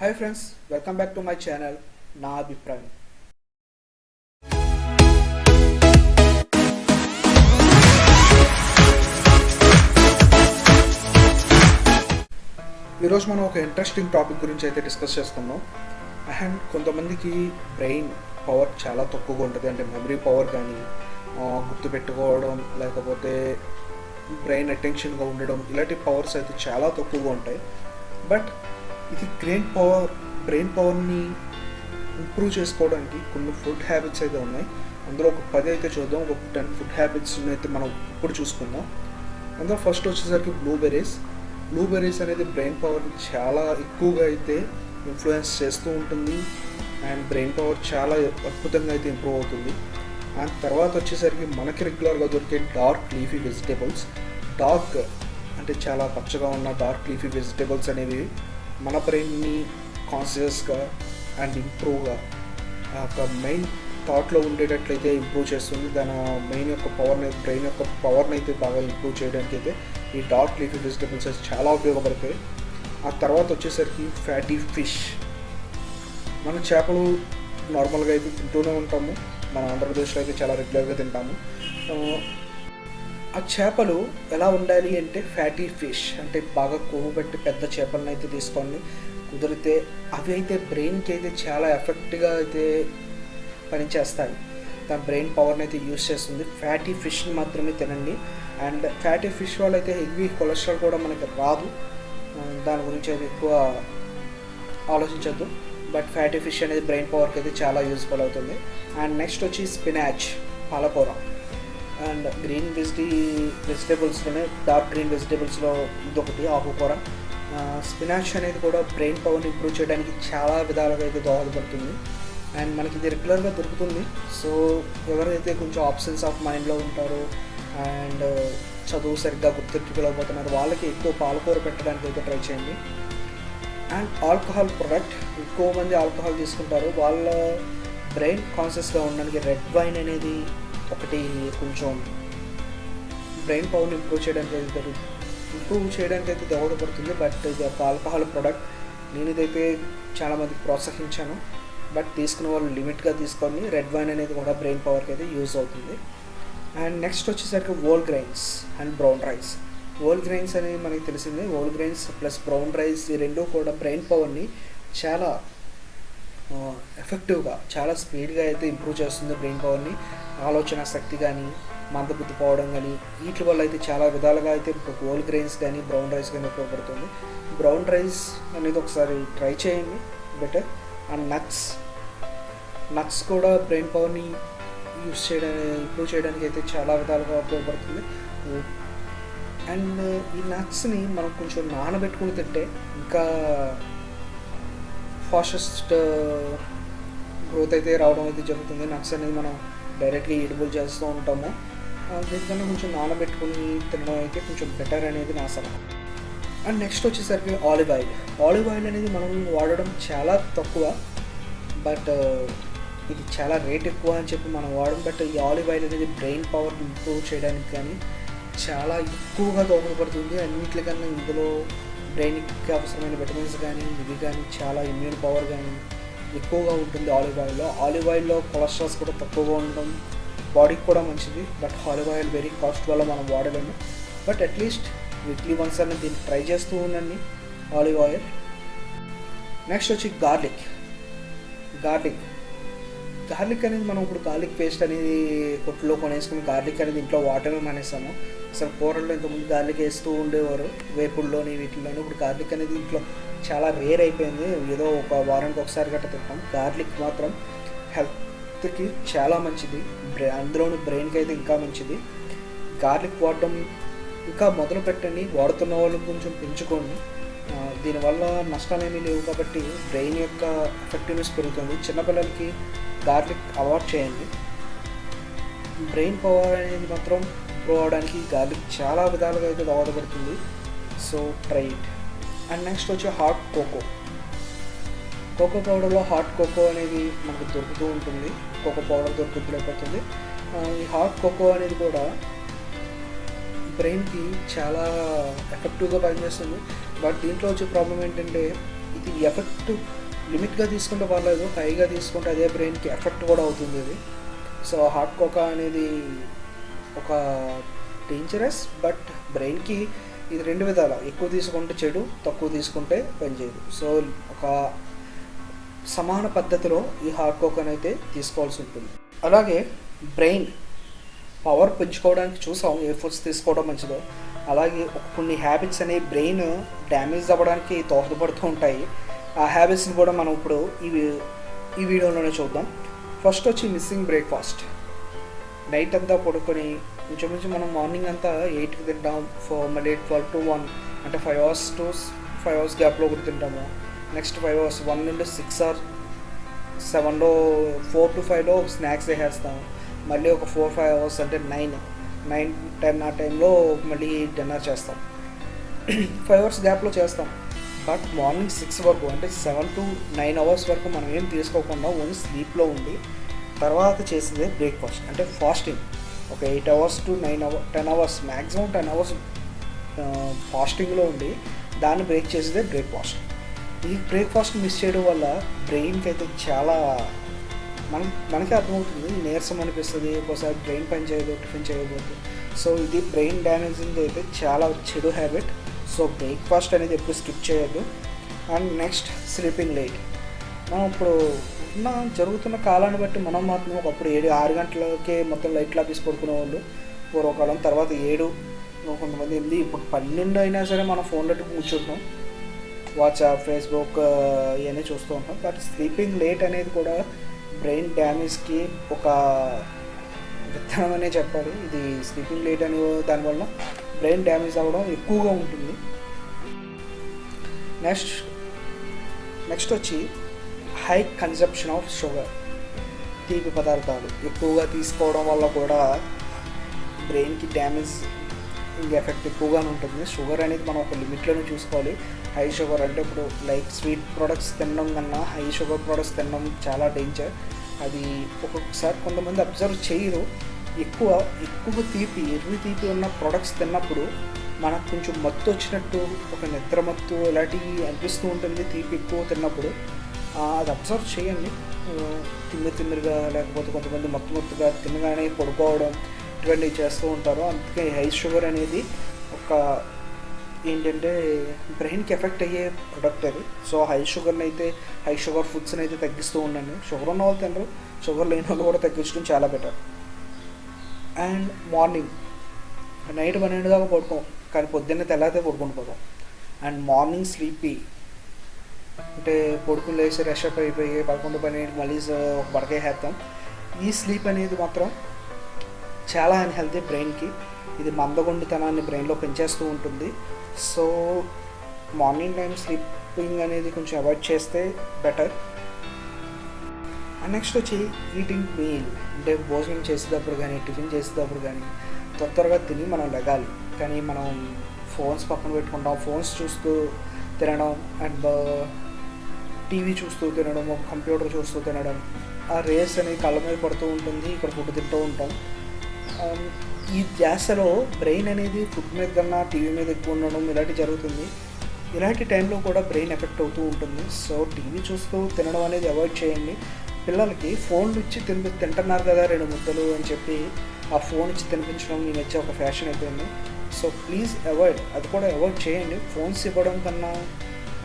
Hi friends, welcome back to my channel నా అభిప్రాయం. ఈరోజు మనం ఒక ఇంట్రెస్టింగ్ టాపిక్ గురించి అయితే డిస్కస్ చేసుకుందాం. అండ్ కొంతమందికి బ్రెయిన్ పవర్ చాలా తక్కువగా ఉంటుంది, అంటే మెమరీ పవర్ కానీ గుర్తుపెట్టుకోవడం లేకపోతే బ్రెయిన్ అటెన్షన్గా ఉండడం ఇలాంటి పవర్స్ అయితే చాలా తక్కువగా ఉంటాయి. బట్ ఇది బ్రెయిన్ పవర్ని ఇంప్రూవ్ చేసుకోవడానికి కొన్ని ఫుడ్ హ్యాబిట్స్ అయితే ఉన్నాయి. అందులో ఒక 10 అయితే చూద్దాం, ఒక 10 ఫుడ్ హ్యాబిట్స్ని అయితే మనం ఇప్పుడు చూసుకుందాం. అందులో ఫస్ట్ వచ్చేసరికి బ్లూబెర్రీస్ అనేది బ్రెయిన్ పవర్ని చాలా ఎక్కువగా అయితే ఇన్ఫ్లుయెన్స్ చేస్తూ ఉంటుంది అండ్ బ్రెయిన్ పవర్ చాలా అద్భుతంగా అయితే ఇంప్రూవ్ అవుతుంది. అండ్ తర్వాత వచ్చేసరికి మనకి రెగ్యులర్గా దొరికే డార్క్ లీఫీ వెజిటేబుల్స్, డార్క్ అంటే చాలా పచ్చగా ఉన్న డార్క్ లీఫీ వెజిటేబుల్స్ అనేవి మన బ్రెయిన్ని కాన్షియస్గా అండ్ ఇంప్రూవ్గా ఒక మెయిన్ థాట్లో ఉండేటట్లయితే ఇంప్రూవ్ చేస్తుంది. దాని బ్రెయిన్ యొక్క పవర్ని అయితే బాగా ఇంప్రూవ్ చేయడానికి అయితే ఈ డార్క్ లీఫీ వెజిటేబుల్స్ అయితే చాలా ఉపయోగపడతాయి. ఆ తర్వాత వచ్చేసరికి ఫ్యాటీ ఫిష్. మన చేపలు నార్మల్గా అయితే తింటూనే ఉంటాము, మన ఆంధ్రప్రదేశ్లో అయితే చాలా రెగ్యులర్గా తింటాము. ఆ చేపలు ఎలా ఉండాలి అంటే ఫ్యాటీ ఫిష్ అంటే బాగా కొవ్వు పెట్టి పెద్ద చేపలను అయితే తీసుకోండి. కుదిరితే అవి అయితే బ్రెయిన్కి అయితే చాలా ఎఫెక్ట్గా అయితే పనిచేస్తాయి, దాని బ్రెయిన్ పవర్ని అయితే యూస్ చేస్తుంది. ఫ్యాటీ ఫిష్ని మాత్రమే తినండి. అండ్ ఫ్యాటీ ఫిష్ వల్ల అయితే హెవీ కొలెస్ట్రాల్ కూడా మనకి రాదు, దాని గురించి అయితే ఎక్కువ ఆలోచించద్దు. బట్ ఫ్యాటీ ఫిష్ అనేది బ్రెయిన్ పవర్కి అయితే చాలా యూస్ఫుల్ అవుతుంది. అండ్ నెక్స్ట్ వచ్చి స్పినాచ్, పాలకూర. అండ్ గ్రీన్ వెజిటేబుల్స్లోనే డార్క్ గ్రీన్ వెజిటేబుల్స్లో ఇదొకటి ఆకుకూర. స్పినాచ్ అనేది కూడా బ్రెయిన్ పవర్ని ఇంప్రూవ్ చేయడానికి చాలా విధాలుగా అయితే దోహదపడుతుంది. అండ్ మనకి ఇది రెగ్యులర్గా దొరుకుతుంది. సో ఎవరైతే కొంచెం ఆబ్సెన్స్ ఆఫ్ మైండ్లో ఉంటారో అండ్ చదువు సరిగ్గా గుర్తుపెట్టుకోలేకపోతున్నారు వాళ్ళకి ఎక్కువ పాలకూర పెట్టడానికి అయితే ట్రై చేయండి. అండ్ ఆల్కహాల్ ప్రొడక్ట్, ఎక్కువ మంది ఆల్కహాల్ తీసుకుంటారు, వాళ్ళ బ్రెయిన్ కాన్షియస్గా ఉండడానికి రెడ్ వైన్ అనేది ఒకటి కొంచెం బ్రెయిన్ పవర్ని ఇంప్రూవ్ చేయడానికి అయితే దోహదపడుతుంది. బట్ ఇది ఒక ఆల్కహాల్ ప్రోడక్ట్, నేను ఇదైతే చాలామందికి ప్రోత్సహించాను. బట్ తీసుకున్న వాళ్ళు లిమిట్గా తీసుకొని రెడ్ వైన్ అనేది కూడా బ్రెయిన్ పవర్కి అయితే యూజ్ అవుతుంది. అండ్ నెక్స్ట్ వచ్చేసరికి whole grains and brown rice. Whole grains అనేది మనకి తెలిసిందే, whole grains plus brown rice ఈ రెండు కూడా బ్రెయిన్ పవర్ని చాలా ఎఫెక్టివ్గా చాలా స్పీడ్గా అయితే ఇంప్రూవ్ చేస్తుంది. బ్రెయిన్ పవర్ని, ఆలోచన శక్తి కానీ మందబుద్ధి పోవడం కానీ వీటి వల్ల అయితే చాలా విధాలుగా అయితే హోల్ గ్రెయిన్స్ కానీ బ్రౌన్ రైస్ కానీ ఉపయోగపడుతుంది. బ్రౌన్ రైస్ అనేది ఒకసారి ట్రై చేయండి బెటర్. అండ్ నట్స్ కూడా బ్రెయిన్ పవర్ని ఇంప్రూవ్ చేయడానికి అయితే చాలా విధాలుగా ఉపయోగపడుతుంది. అండ్ ఈ నట్స్ని మనం కొంచెం నానబెట్టుకుని తింటే ఇంకా ఫాస్టెస్ట్ గ్రోత్ అయితే రావడం అయితే జరుగుతుంది. నట్స్ అనేది మనం డైరెక్ట్గా ఎడిబుల్ చేస్తూ ఉంటాము, దీనికన్నా కొంచెం నానబెట్టుకుని తినడం అయితే కొంచెం బెటర్ అనేది నా సలహా. అండ్ నెక్స్ట్ వచ్చేసరికి ఆలివ్ ఆయిల్ అనేది మనం వాడడం చాలా తక్కువ, బట్ ఇది చాలా రేట్ ఎక్కువ అని చెప్పి మనం వాడడం. బట్ ఈ ఆలివ్ ఆయిల్ అనేది బ్రెయిన్ పవర్ ఇంప్రూవ్ చేయడానికి కానీ చాలా ఎక్కువగా దోహదపడుతుంది. అన్నింటికన్నా ఇందులో బ్రెయిన్కి అవసరమైన విటమిన్స్ కానీ ఇవి కానీ చాలా ఇమ్యూన్ పవర్ కానీ ఎక్కువగా ఉంటుంది ఆలివ్ ఆయిల్లో కొలెస్ట్రాల్స్ కూడా తక్కువగా ఉండడం బాడీకి కూడా మంచిది. But olive oil very cost వల్ల మనం వాడలేము. బట్ అట్లీస్ట్ వీక్లీ వన్స్ అనేది దీన్ని ట్రై చేస్తూ ఉండండి ఆలివ్ ఆయిల్. నెక్స్ట్ వచ్చి గార్లిక్ అనేది మనం ఇప్పుడు గార్లిక్ పేస్ట్ అనేది కొట్టులో కొనేసుకుని గార్లిక్ అనేది ఇంట్లో వాటమే మానేస్తాము. అసలు కూరల్లో ఇంతకుముందు గార్లిక్ వేస్తూ ఉండేవారు, వేపుల్లోని వీటిల్లోని. ఇప్పుడు గార్లిక్ అనేది ఇంట్లో చాలా రేర్ అయిపోయింది, ఏదో ఒక వారానికి ఒకసారి గట్ట తింటాం. గార్లిక్ మాత్రం హెల్త్కి చాలా మంచిది, అందులోని బ్రెయిన్కి అయితే ఇంకా మంచిది. గార్లిక్ వాడడం ఇంకా మొదలు పెట్టండి, వాడుతున్న వాళ్ళు కొంచెం పెంచుకోండి. దీనివల్ల నష్టాలు ఏమీ లేవు కాబట్టి బ్రెయిన్ యొక్క ఎఫెక్టివ్నెస్ పెరుగుతుంది. చిన్నపిల్లలకి గార్లిక్ అవాయిడ్ చేయండి. బ్రెయిన్ పవర్ అనేది మాత్రం ఇంప్రూవ్ అవడానికి గార్లిక్ చాలా విధాలుగా అయితే దోహదపడుతుంది. So try it. And next వచ్చి హాట్ కోకో పౌడర్లో హాట్ కోకో అనేది మనకు దొరుకుతూ ఉంటుంది, కోకో పౌడర్ దొరుకుతులేకపోతుంది. ఈ హాట్ కోకో అనేది కూడా బ్రెయిన్కి చాలా ఎఫెక్టివ్గా పనిచేస్తుంది. బట్ దీంట్లో వచ్చే ప్రాబ్లం ఏంటంటే ఇది ఎఫెక్ట్ లిమిట్గా తీసుకుంటే పర్లేదు, హైగా తీసుకుంటే అదే బ్రెయిన్కి ఎఫెక్ట్ కూడా అవుతుంది ఇది. సో హాట్ కోకా అనేది ఒక డేంజరస్, బట్ బ్రెయిన్కి ఇది రెండు విధాల, ఎక్కువ తీసుకుంటే చెడు, తక్కువ తీసుకుంటే పనిచేయదు. సో ఒక సమాన పద్ధతిలో ఈ హాట్ కోకాని అయితే తీసుకోవాల్సి ఉంటుంది. అలాగే బ్రెయిన్ పవర్ పెంచుకోవడానికి చూసాం ఏ ఫుడ్స్ తీసుకోవడం మంచిదో, అలాగే కొన్ని హ్యాబిట్స్ అనేవి బ్రెయిన్ డ్యామేజ్ అవ్వడానికి దోహదపడుతూ ఉంటాయి. ఆ హ్యాబిట్స్ని కూడా మనం ఇప్పుడు ఈ వీడియోలోనే చూద్దాం. ఫస్ట్ వచ్చి మిస్సింగ్ బ్రేక్ఫాస్ట్. నైట్ అంతా పడుకొని కొంచెం మనం మార్నింగ్ అంతా 8కి తింటాం, మళ్ళీ 12 to 1 అంటే 5 hours to 5 hours గ్యాప్లో ఒకటి తింటాము. నెక్స్ట్ 5 hours 1 నుండి 6 or 7లో 4 to 5లో స్నాక్స్ వేసేస్తాము. మళ్ళీ ఒక 4-5 hours అంటే 9-10 ఆ టైంలో మళ్ళీ డిన్నర్ చేస్తాం. 5 hours గ్యాప్లో చేస్తాం. బట్ మార్నింగ్ 6 వరకు అంటే 7 to 9 hours వరకు మనం ఏం తీసుకోకుండా ఓన్లీ స్లీప్లో ఉండి తర్వాత చేసేదే బ్రేక్ఫాస్ట్ అంటే ఫాస్టింగ్. ఒక 8 hours to 10 hours maximum 10 hours ఫాస్టింగ్లో ఉండి దాన్ని బ్రేక్ చేసేదే బ్రేక్ఫాస్ట్. ఈ బ్రేక్ఫాస్ట్ మిస్ చేయడం వల్ల బ్రెయిన్కి అయితే చాలా మనకే అర్థమవుతుంది, నీరసం అనిపిస్తుంది, ఒకసారి బ్రెయిన్ పని చేయదు టిఫిన్ చేయకపోతే. సో ఇది బ్రెయిన్ డ్యామేజింగ్ అయితే చాలా చెడు హ్యాబిట్. సో బ్రేక్ఫాస్ట్ అనేది ఎప్పుడు స్కిప్ చేయొద్దు. And next sleeping late. మనం ఇప్పుడు ఉన్న జరుగుతున్న కాలాన్ని బట్టి మనం మాత్రం ఒకప్పుడు 7-6 గంటలకే మొత్తం లైట్లు ఆపేసి పడుకునేవాళ్ళు పూర్వకాలం. తర్వాత 7, కొంతమంది 8, ఇప్పుడు 12 అయినా సరే మనం ఫోన్లో కూర్చుంటాం, వాట్సాప్, ఫేస్బుక్ ఇవన్నీ చూస్తూ ఉంటాం. బట్ స్లీపింగ్ లేట్ అనేది కూడా బ్రెయిన్ డ్యామేజ్కి ఒక విత్తనం అనే చెప్పాలి. ఇది స్లీపింగ్ లేట్ అనే దానివల్ల బ్రెయిన్ డ్యామేజ్ అవ్వడం ఎక్కువగా ఉంటుంది. నెక్స్ట్ వచ్చి హై కన్జంప్షన్ ఆఫ్ షుగర్. తీపి పదార్థాలు ఎక్కువగా తీసుకోవడం వల్ల కూడా బ్రెయిన్కి డ్యామేజ్ ఎఫెక్ట్ ఎక్కువగానే ఉంటుంది. షుగర్ అనేది మనం ఒక లిమిట్లోనే చూసుకోవాలి. హై షుగర్ అంటే ఇప్పుడు లైక్ స్వీట్ ప్రొడక్ట్స్ తినడం కన్నా హై షుగర్ ప్రొడక్ట్స్ తినడం చాలా డేంజర్. అది ఒక్కొక్కసారి కొంతమంది అబ్జర్వ్ చేయరు. ఎక్కువ ఎర్రి తీపి ఉన్న ప్రొడక్ట్స్ తిన్నప్పుడు మనకు కొంచెం మత్తు వచ్చినట్టు, ఒక నిద్ర మత్తు ఇలాంటివి అనిపిస్తూ ఉంటుంది తీపి ఎక్కువ తిన్నప్పుడు. అది అబ్జర్వ్ చేయండి. తిమ్మిరిగా లేకపోతే కొంతమంది మత్తుగా తినగానే పడుకోవడం ఇటువంటివి చేస్తూ ఉంటారు. అందుకే హై షుగర్ అనేది ఒక ఏంటంటే బ్రెయిన్కి ఎఫెక్ట్ అయ్యే ప్రొడక్ట్ అది. సో హై షుగర్ ఫుడ్స్ని అయితే తగ్గిస్తూ ఉండండి. షుగర్ ఉన్న వాళ్ళు తినరు, షుగర్ లేని వాళ్ళు కూడా తగ్గించడం చాలా బెటర్. అండ్ మార్నింగ్ నైట్ 12 దాకా పడుకోం, కానీ పొద్దున్నే తెల్లారితే పడుకొని పోతాం. అండ్ మార్నింగ్ స్లీపీ అంటే పడుకుని లేచి ఫ్రెష్ అప్ అయిపోయి 11-12 మళ్ళీ ఒక పడకేసేస్తాం. ఈ స్లీప్ అనేది మాత్రం చాలా అన్హెల్తీ బ్రెయిన్కి. ఇది మందగొండితనాన్ని బ్రెయిన్లో పెంచేస్తూ ఉంటుంది. సో మార్నింగ్ టైం స్లీపింగ్ అనేది కొంచెం అవాయిడ్ చేస్తే బెటర్. అండ్ నెక్స్ట్ వచ్చి ఈటింగ్ మీల్ అంటే భోజనం చేసేటప్పుడు కానీ టిఫిన్ చేసేటప్పుడు కానీ త్వరగా తిని మనం లెగాలి. కానీ మనం ఫోన్స్ పక్కన పెట్టుకుంటాం, ఫోన్స్ చూస్తూ తినడం అండ్ టీవీ చూస్తూ తినడం, కంప్యూటర్ చూస్తూ తినడం, ఆ రేస్ అనేది కళ్ళ మీద పడుతూ ఉంటుంది, ఇక్కడ ఫుడ్ తింటూ ఉంటాం. ఈ ధ్యాసలో బ్రెయిన్ అనేది ఫుడ్ మీద కన్నా టీవీ మీద ఎక్కువ ఉండడం ఇలాంటివి జరుగుతుంది. ఇలాంటి టైంలో కూడా బ్రెయిన్ ఎఫెక్ట్ అవుతూ ఉంటుంది. సో టీవీ చూస్తూ తినడం అనేది అవాయిడ్ చేయండి. పిల్లలకి ఫోన్లు ఇచ్చి తింటున్నారు కదా 2 ముద్దలు అని చెప్పి ఆ ఫోన్ ఇచ్చి తినిపించడం ఈ మధ్య ఒక ఫ్యాషన్ అయిపోయింది. సో ప్లీజ్ అది కూడా అవాయిడ్ చేయండి. ఫోన్స్ ఇవ్వడం కన్నా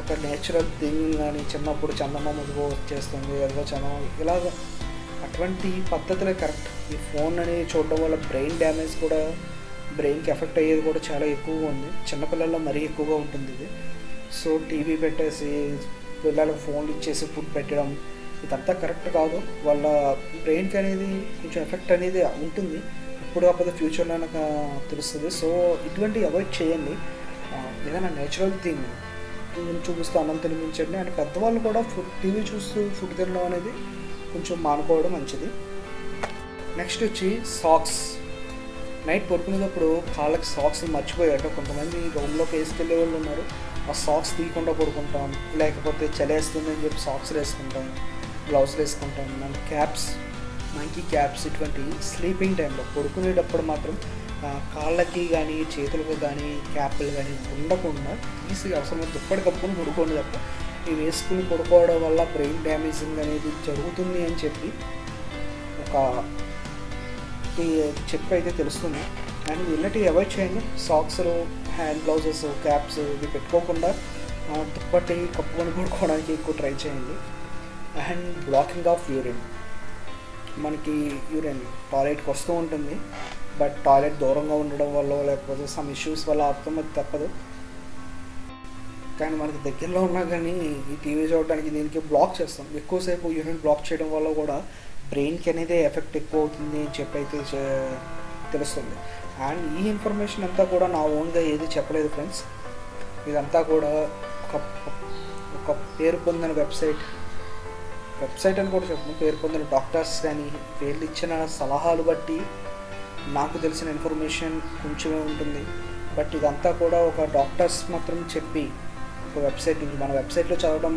ఒక నేచురల్ థింగ్ కానీ చిన్నప్పుడు చందమామ వచ్చేస్తుంది అదిగో చందమామ ఇలాగ అటువంటి పద్ధతులే కరెక్ట్. ఈ ఫోన్ అనేది చూడడం వల్ల బ్రెయిన్ డ్యామేజ్ కూడా, బ్రెయిన్కి ఎఫెక్ట్ అయ్యేది కూడా చాలా ఎక్కువగా ఉంది. చిన్నపిల్లల్లో మరీ ఎక్కువగా ఉంటుంది ఇది. సో టీవీ పెట్టేసి పిల్లలకు ఫోన్లు ఇచ్చేసి ఫుడ్ పెట్టడం ఇదంతా కరెక్ట్ కాదు. వాళ్ళ బ్రెయిన్కి అనేది కొంచెం ఎఫెక్ట్ అనేది ఉంటుంది. ఇప్పుడు కాకపోతే ఫ్యూచర్లో నాకు తెలుస్తుంది. సో ఇటువంటివి అవాయిడ్ చేయండి. ఏదైనా నేచురల్ థింగ్ చూపిస్తూ అన్నం తినిపించండి. అండ్ పెద్దవాళ్ళు కూడా టీవీ చూస్తూ ఫుడ్ తినడం అనేది కొంచెం మానుకోవడం మంచిది. నెక్స్ట్ వచ్చి సాక్స్. నైట్ పడుకునేటప్పుడు కాళ్ళకి సాక్స్ మర్చిపోయాడు కొంతమంది రూమ్లోకి వేసుకెళ్ళే వాళ్ళు ఉన్నారు. ఆ సాక్స్ తీయకుండా పడుకుంటాం, లేకపోతే చలేస్తుందని చెప్పి సాక్స్ వేసుకుంటాం, గ్లౌస్ వేసుకుంటాం. అండ్ క్యాప్స్, మంకీ క్యాప్స్ ఇటువంటి స్లీపింగ్ టైంలో పడుకునేటప్పుడు మాత్రం కాళ్ళకి కానీ చేతులకు కానీ క్యాప్లు కానీ ఉండకుండా తీసి అవసరం దుప్పటి కప్పుకొని పడుకోండి తప్ప ఇవి వేసుకుని పడుకోవడం వల్ల బ్రెయిన్ డ్యామేజింగ్ అనేది జరుగుతుంది అని చెప్పి ఒక చెప్పి అయితే తెలుస్తుంది. అండ్ ఇలాంటివి అవాయిడ్ చేయండి. సాక్స్లు, హ్యాండ్ గ్లౌజెస్, క్యాప్స్ ఇవి పెట్టుకోకుండా దుప్పటి కప్పుకొని పడుకోవడానికి ఎక్కువ ట్రై చేయండి. అండ్ బ్లాకింగ్ ఆఫ్ యూరిన్, మనకి యూరిన్ టాయిలెట్కి వస్తూ ఉంటుంది, బట్ టాయిలెట్ దూరంగా ఉండడం వల్ల లేకపోతే సమ్ ఇష్యూస్ వల్ల ఆపుతాం, అది తప్పదు. కానీ మనకి దగ్గరలో ఉన్నా కానీ ఈ టీవీ చూడడానికి దీనికి బ్లాక్ చేస్తాం. ఎక్కువసేపు యూరిన్ బ్లాక్ చేయడం వల్ల కూడా బ్రెయిన్కి అనేది ఎఫెక్ట్ ఎక్కువ అవుతుంది అని చెప్పి అయితే తెలుస్తుంది. అండ్ ఈ ఇన్ఫర్మేషన్ అంతా కూడా నా ఓన్గా ఏది చెప్పలేదు ఫ్రెండ్స్. ఇదంతా కూడా ఒక పేరు పొందిన వెబ్సైట్ అని కూడా చెప్పను, పేరు పొందిన డాక్టర్స్ కానీ వీళ్ళు ఇచ్చిన సలహాలు బట్టి నాకు తెలిసిన ఇన్ఫర్మేషన్ కొంచెమే ఉంటుంది. బట్ ఇదంతా కూడా ఒక డాక్టర్స్ మాత్రం చెప్పి ఒక వెబ్సైట్ నుంచి మన వెబ్సైట్లో చదవడం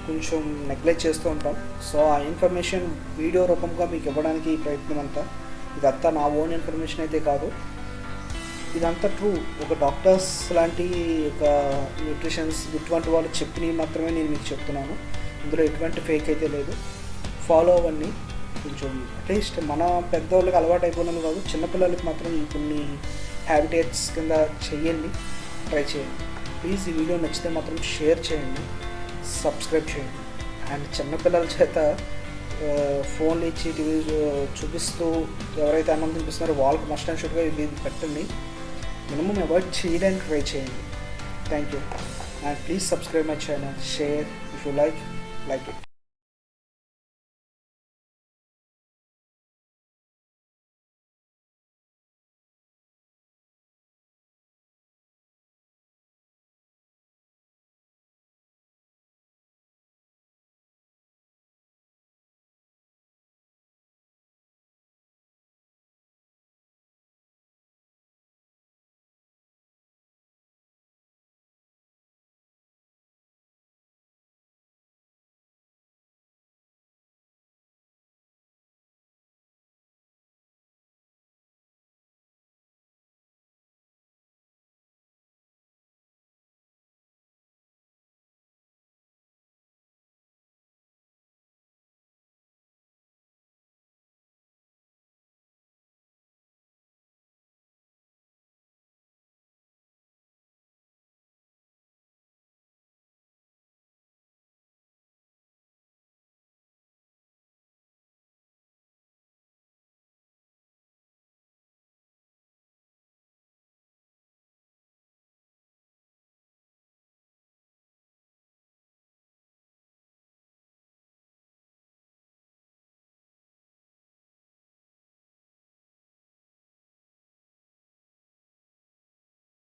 కొంచెం నెగ్లెక్ట్ చేస్తూ ఉంటాం. సో ఆ ఇన్ఫర్మేషన్ వీడియో రూపంగా మీకు ఇవ్వడానికి ప్రయత్నం అంతా. ఇదంతా నా ఓన్ ఇన్ఫర్మేషన్ అయితే కాదు, ఇదంతా ట్రూ. ఒక డాక్టర్స్ లాంటి ఒక న్యూట్రిషన్స్ ఇటువంటి వాళ్ళు చెప్పినవి మాత్రమే నేను మీకు చెప్తున్నాను. ఇందులో ఎటువంటి ఫేక్ అయితే లేదు. ఫాలో అవ్వండి. కొంచెం అట్లీస్ట్ మన పెద్దవాళ్ళకి అలవాటు అయిపోయినది కాదు, చిన్నపిల్లలకి మాత్రం కొన్ని హ్యాబిటేట్స్ కింద చెయ్యండి, ట్రై చేయండి. ప్లీజ్ ఈ వీడియో నచ్చితే మాత్రం షేర్ చేయండి, సబ్స్క్రైబ్ చేయండి. అండ్ చిన్నపిల్లల చేత ఫోన్లు ఇచ్చి టీవీ చూపిస్తూ ఎవరైతే అన్నం తినిపిస్తున్నారో వాళ్ళకి మస్ట్ అండ్ షుడ్గా ఇది పెట్టండి. మినిమం అవాయిడ్ చేయడానికి ట్రై చేయండి. Thank you. And please subscribe my channel, share if you like it.